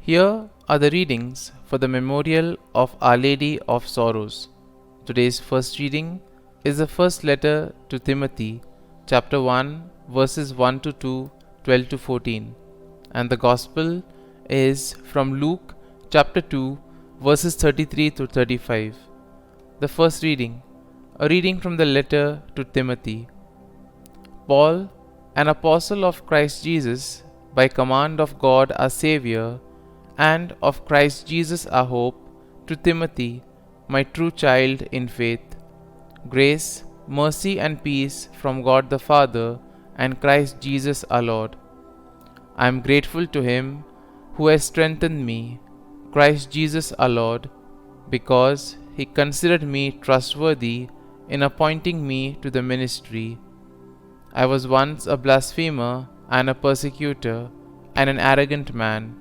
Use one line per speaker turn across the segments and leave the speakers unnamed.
Here are the readings for the memorial of Our Lady of Sorrows. Today's first reading is the first letter to Timothy, chapter 1, verses 1 to 2, 12 to 14, and the Gospel is from Luke, chapter 2, verses 33 to 35. The first reading, a reading from the letter to Timothy. Paul, an apostle of Christ Jesus, by command of God our Xavier, and of Christ Jesus our hope, to Timothy, my true child in faith. Grace, mercy and peace from God the Father and Christ Jesus our Lord. I am grateful to Him who has strengthened me, Christ Jesus our Lord, because He considered me trustworthy in appointing me to the ministry. I was once a blasphemer and a persecutor and an arrogant man,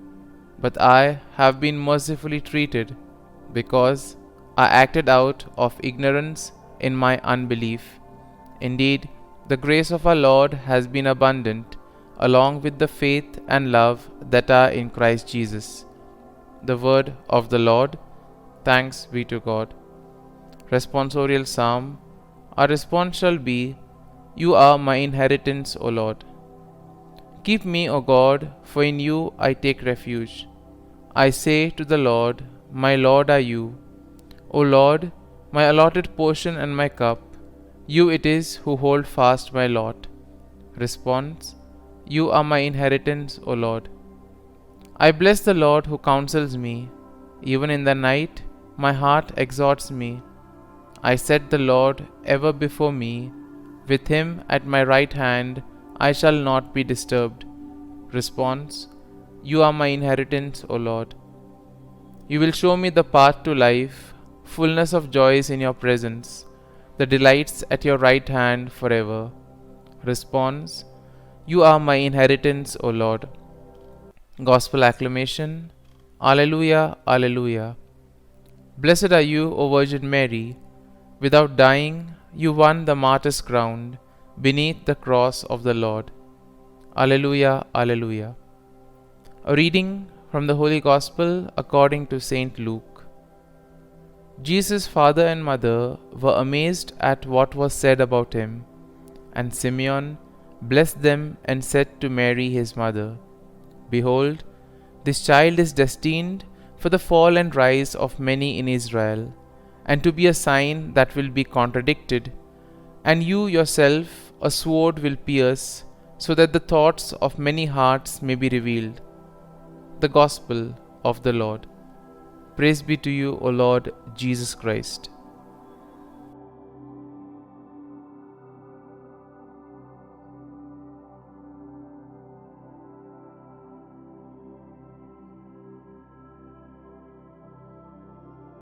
but I have been mercifully treated, because I acted out of ignorance in my unbelief. Indeed, the grace of our Lord has been abundant, along with the faith and love that are in Christ Jesus. The word of the Lord. Thanks be to God. Responsorial Psalm. Our response shall be, You are my inheritance, O Lord. Keep me, O God, for in you I take refuge. I say to the Lord, My Lord are you. O Lord, my allotted portion and my cup, you it is who hold fast my lot. Response: You are my inheritance, O Lord. I bless the Lord who counsels me. Even in the night, my heart exhorts me. I set the Lord ever before me. With him at my right hand, I shall not be disturbed. Response: You are my inheritance, O Lord. You will show me the path to life, fullness of joys in your presence, the delights at your right hand forever. Response: You are my inheritance, O Lord. Gospel acclamation. Alleluia, Alleluia. Blessed are you, O Virgin Mary. Without dying, you won the martyr's crown beneath the cross of the Lord. Alleluia, Alleluia. A reading from the Holy Gospel according to Saint Luke. Jesus' father and mother were amazed at what was said about him, and Simeon blessed them and said to Mary his mother, Behold, this child is destined for the fall and rise of many in Israel, and to be a sign that will be contradicted, and you yourself a sword will pierce, so that the thoughts of many hearts may be revealed. The Gospel of the Lord. Praise be to you, O Lord Jesus Christ.